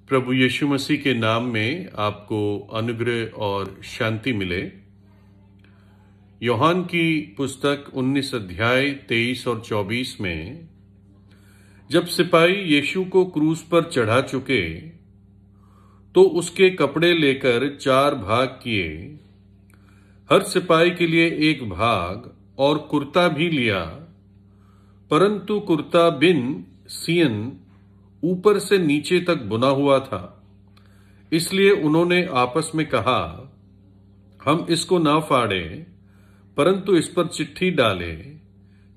प्रभु यीशु मसीह के नाम में आपको अनुग्रह और शांति मिले। यूहन्ना की पुस्तक 19 अध्याय 23 और 24 में जब सिपाही यीशु को क्रूस पर चढ़ा चुके तो उसके कपड़े लेकर 4 भाग किए, हर सिपाही के लिए एक भाग और कुर्ता भी लिया, परंतु कुर्ता बिन सियन ऊपर से नीचे तक बुना हुआ था। इसलिए उन्होंने आपस में कहा, हम इसको ना फाड़ें, परंतु इस पर चिट्ठी डालें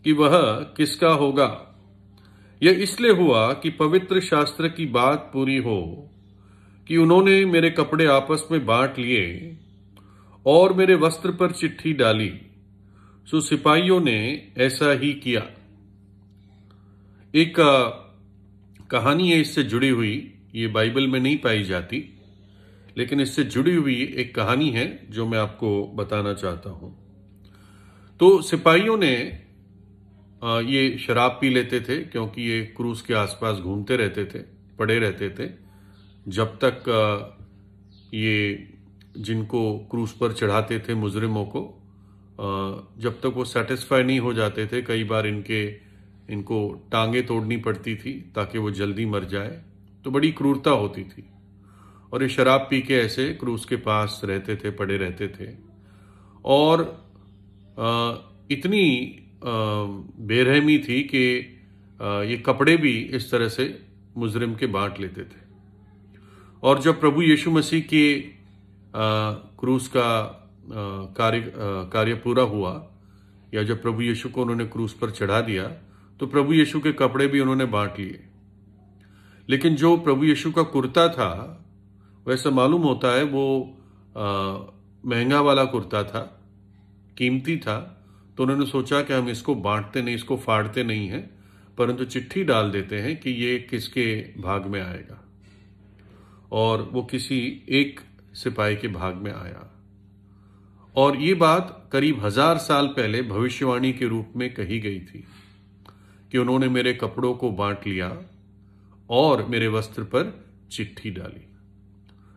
कि वह किसका होगा। यह इसलिए हुआ कि पवित्र शास्त्र की बात पूरी हो कि उन्होंने मेरे कपड़े आपस में बांट लिए और मेरे वस्त्र पर चिट्ठी डाली। सो सिपाहियों ने ऐसा ही किया। एक कहानी है इससे जुड़ी हुई, ये बाइबल में नहीं पाई जाती, लेकिन इससे जुड़ी हुई एक कहानी है जो मैं आपको बताना चाहता हूं। तो सिपाहियों ने ये शराब पी लेते थे क्योंकि ये क्रूस के आसपास घूमते रहते थे, पड़े रहते थे, जब तक ये जिनको क्रूस पर चढ़ाते थे मुजरिमों को, जब तक वो सेटिस्फाई नहीं हो जाते थे। कई बार इनको टांगे तोड़नी पड़ती थी ताकि वो जल्दी मर जाए। तो बड़ी क्रूरता होती थी और ये शराब पी के ऐसे क्रूस के पास रहते थे, पड़े रहते थे और इतनी बेरहमी थी कि ये कपड़े भी इस तरह से मुजरिम के बांट लेते थे। और जब प्रभु यीशु मसीह के क्रूस का कार्य पूरा हुआ, या जब प्रभु यीशु को उन्होंने क्रूस पर चढ़ा दिया, तो प्रभु यीशु के कपड़े भी उन्होंने बांट लिए। लेकिन जो प्रभु यीशु का कुर्ता था, वैसा मालूम होता है वो महंगा वाला कुर्ता था, कीमती था। तो उन्होंने सोचा कि हम इसको बांटते नहीं, इसको फाड़ते नहीं हैं, परंतु चिट्ठी डाल देते हैं कि ये किसके भाग में आएगा। और वो किसी एक सिपाही के भाग में आया। और ये बात करीब 1000 साल पहले भविष्यवाणी के रूप में कही गई थी कि उन्होंने मेरे कपड़ों को बांट लिया और मेरे वस्त्र पर चिट्ठी डाली।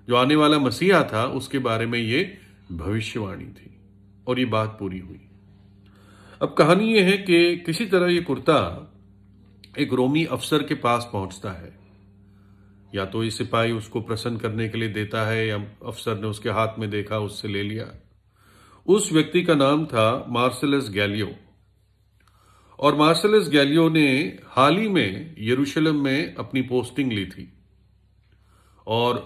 जो आने वाला मसीहा था उसके बारे में ये भविष्यवाणी थी और ये बात पूरी हुई। अब कहानी ये है कि किसी तरह ये कुर्ता एक रोमी अफसर के पास पहुंचता है। या तो ये सिपाही उसको प्रसन्न करने के लिए देता है, या अफसर ने उसके हाथ में देखा, उससे ले लिया। उस व्यक्ति का नाम था मार्सेलस गैलियो। और मार्सेलस गैलियो ने हाल ही में यरूशलेम में अपनी पोस्टिंग ली थी और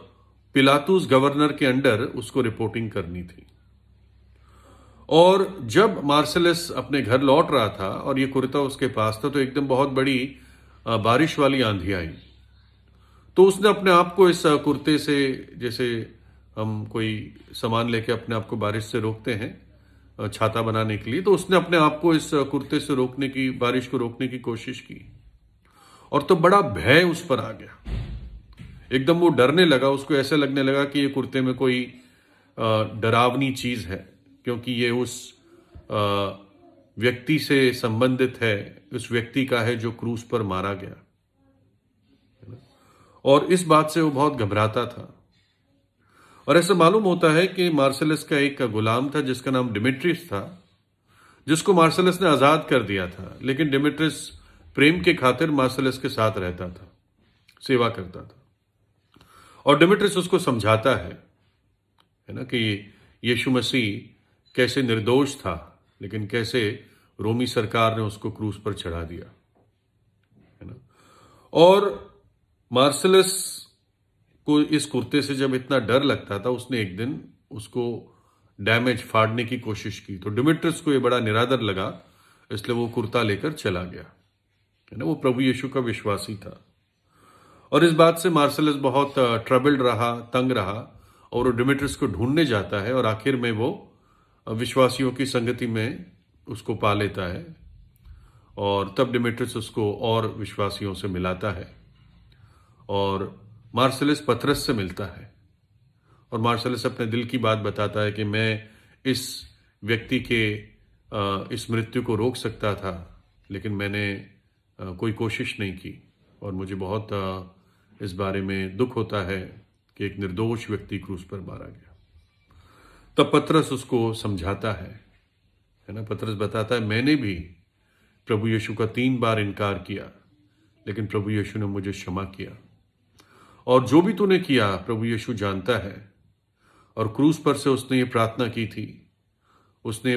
पिलातुस गवर्नर के अंडर उसको रिपोर्टिंग करनी थी। और जब मार्सेलस अपने घर लौट रहा था और ये कुर्ता उसके पास था, तो एकदम बहुत बड़ी बारिश वाली आंधी आई। तो उसने अपने आप को इस कुर्ते से, जैसे हम कोई सामान लेके अपने आप को बारिश से रोकते हैं छाता बनाने के लिए, तो उसने अपने आप को इस कुर्ते से रोकने की, बारिश को रोकने की कोशिश की। और तो बड़ा भय उस पर आ गया, एकदम वो डरने लगा। उसको ऐसे लगने लगा कि ये कुर्ते में कोई डरावनी चीज है, क्योंकि ये उस व्यक्ति से संबंधित है, उस व्यक्ति का है जो क्रूस पर मारा गया। और इस बात से वो बहुत घबराता था। और ऐसा मालूम होता है कि मार्सेलस का एक गुलाम था जिसका नाम डिमेट्रियस था, जिसको मार्सेलस ने आजाद कर दिया था। लेकिन डिमेट्रियस प्रेम के खातिर मार्सेलस के साथ रहता था, सेवा करता था। और डिमेट्रियस उसको समझाता है ना कि यीशु मसीह कैसे निर्दोष था, लेकिन कैसे रोमी सरकार ने उसको क्रूस पर चढ़ा दिया, है ना। और मार्सेलस को इस कुर्ते से जब इतना डर लगता था, उसने एक दिन उसको डैमेज, फाड़ने की कोशिश की। तो डिमेट्रियस को ये बड़ा निरादर लगा, इसलिए वो कुर्ता लेकर चला गया, है ना। वो प्रभु यीशु का विश्वासी था। और इस बात से मार्सेलस बहुत ट्रबल्ड रहा, तंग रहा, और वो डिमेट्रियस को ढूंढने जाता है और आखिर में वो विश्वासियों की संगति में उसको पा लेता है। और तब डिमेट्रियस उसको और विश्वासियों से मिलाता है और मार्सेलस पतरस से मिलता है। और मार्सेलस अपने दिल की बात बताता है कि मैं इस व्यक्ति के इस मृत्यु को रोक सकता था, लेकिन मैंने कोई कोशिश नहीं की और मुझे बहुत इस बारे में दुख होता है कि एक निर्दोष व्यक्ति क्रूस पर मारा गया। तब पतरस उसको समझाता है ना। पतरस बताता है, मैंने भी प्रभु यीशु का 3 बार इनकार किया, लेकिन प्रभु यीशु ने मुझे क्षमा किया। और जो भी तूने किया प्रभु यीशु जानता है। और क्रूस पर से उसने ये प्रार्थना की थी, उसने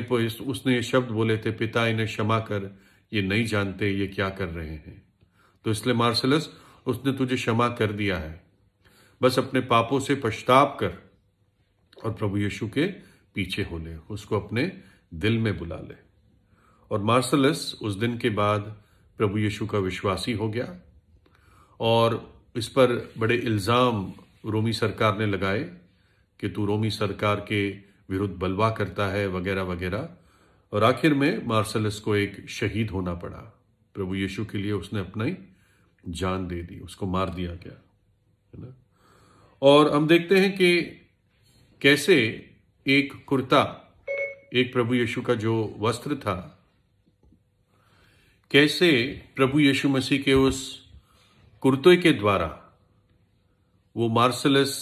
ये शब्द बोले थे, पिता इन्हें क्षमा कर, ये नहीं जानते ये क्या कर रहे हैं। तो इसलिए मार्सलस, उसने तुझे क्षमा कर दिया है, बस अपने पापों से पश्चाताप कर और प्रभु यीशु के पीछे हो ले, उसको अपने दिल में बुला ले। और मार्सलस उस दिन के बाद प्रभु यीशु का विश्वासी हो गया। और इस पर बड़े इल्जाम रोमी सरकार ने लगाए कि तू रोमी सरकार के विरुद्ध बलवा करता है वगैरह वगैरह। और आखिर में मार्सलस को एक शहीद होना पड़ा। प्रभु यीशु के लिए उसने अपनी जान दे दी, उसको मार दिया गया, है ना। और हम देखते हैं कि कैसे एक कुर्ता, एक प्रभु यीशु का जो वस्त्र था, कैसे प्रभु यीशु मसीह के उस कुर्ते के द्वारा वो मार्सलस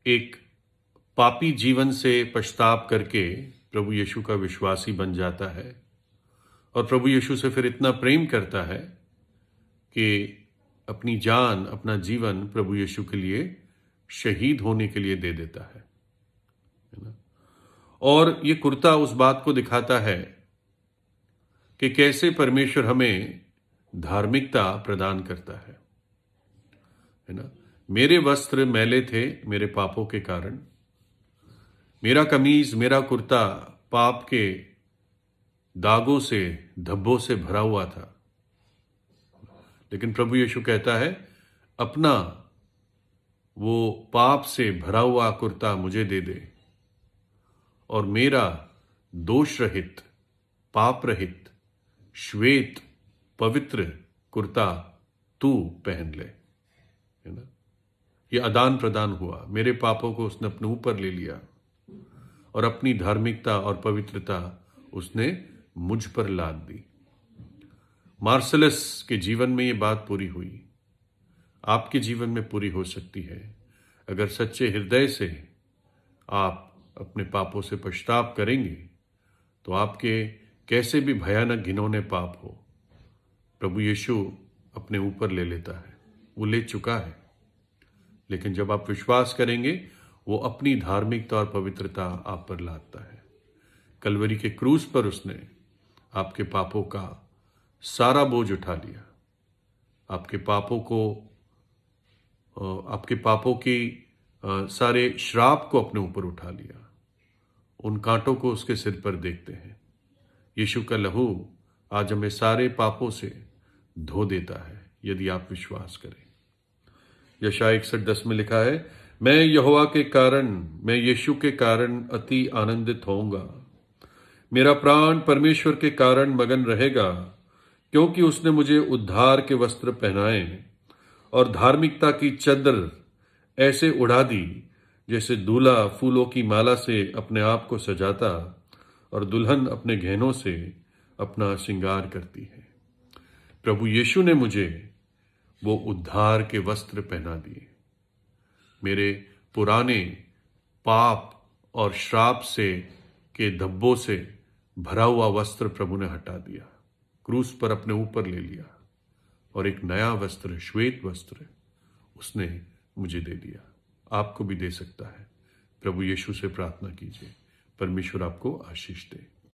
एक पापी जीवन से पश्चाताप करके प्रभु यीशु का विश्वासी बन जाता है। और प्रभु यीशु से फिर इतना प्रेम करता है कि अपनी जान, अपना जीवन प्रभु यीशु के लिए शहीद होने के लिए दे देता है ना। और ये कुर्ता उस बात को दिखाता है कि कैसे परमेश्वर हमें धार्मिकता प्रदान करता है ना। मेरे वस्त्र मैले थे मेरे पापों के कारण, मेरा कमीज, मेरा कुर्ता पाप के दागों से, धब्बों से भरा हुआ था। लेकिन प्रभु यीशु कहता है, अपना वो पाप से भरा हुआ कुर्ता मुझे दे दे और मेरा दोष रहित, पाप रहित, श्वेत, पवित्र कुर्ता तू पहन ले, है ना। ये आदान प्रदान हुआ। मेरे पापों को उसने अपने ऊपर ले लिया और अपनी धार्मिकता और पवित्रता उसने मुझ पर लाद दी। मार्सलस के जीवन में ये बात पूरी हुई, आपके जीवन में पूरी हो सकती है। अगर सच्चे हृदय से आप अपने पापों से पश्चाताप करेंगे तो आपके कैसे भी भयानक घिनौने पाप हो, प्रभु यीशु अपने ऊपर ले लेता है, वो ले चुका है। लेकिन जब आप विश्वास करेंगे, वो अपनी धार्मिकता और पवित्रता आप पर लादता है। कलवरी के क्रूस पर उसने आपके पापों का सारा बोझ उठा लिया, आपके पापों की सारे श्राप को अपने ऊपर उठा लिया। उन कांटों को उसके सिर पर देखते हैं। यीशु का लहू आज हमें सारे पापों से धो देता है, यदि आप विश्वास करें। यशायाह 61:10 में लिखा है, मैं यहोवा के कारण, मैं यीशु के कारण अति आनंदित होऊंगा। मेरा प्राण परमेश्वर के कारण मगन रहेगा, क्योंकि उसने मुझे उद्धार के वस्त्र पहनाए और धार्मिकता की चद्दर ऐसे उड़ा दी जैसे दूल्हा फूलों की माला से अपने आप को सजाता और दुल्हन अपने गहनों से अपना श्रृंगार करती है। प्रभु यीशु ने मुझे वो उद्धार के वस्त्र पहना दिए। मेरे पुराने पाप और श्राप से के धब्बों से भरा हुआ वस्त्र प्रभु ने हटा दिया, क्रूस पर अपने ऊपर ले लिया और एक नया वस्त्र, श्वेत वस्त्र उसने मुझे दे दिया। आपको भी दे सकता है। प्रभु यीशु से प्रार्थना कीजिए, परमेश्वर आपको आशीष दे।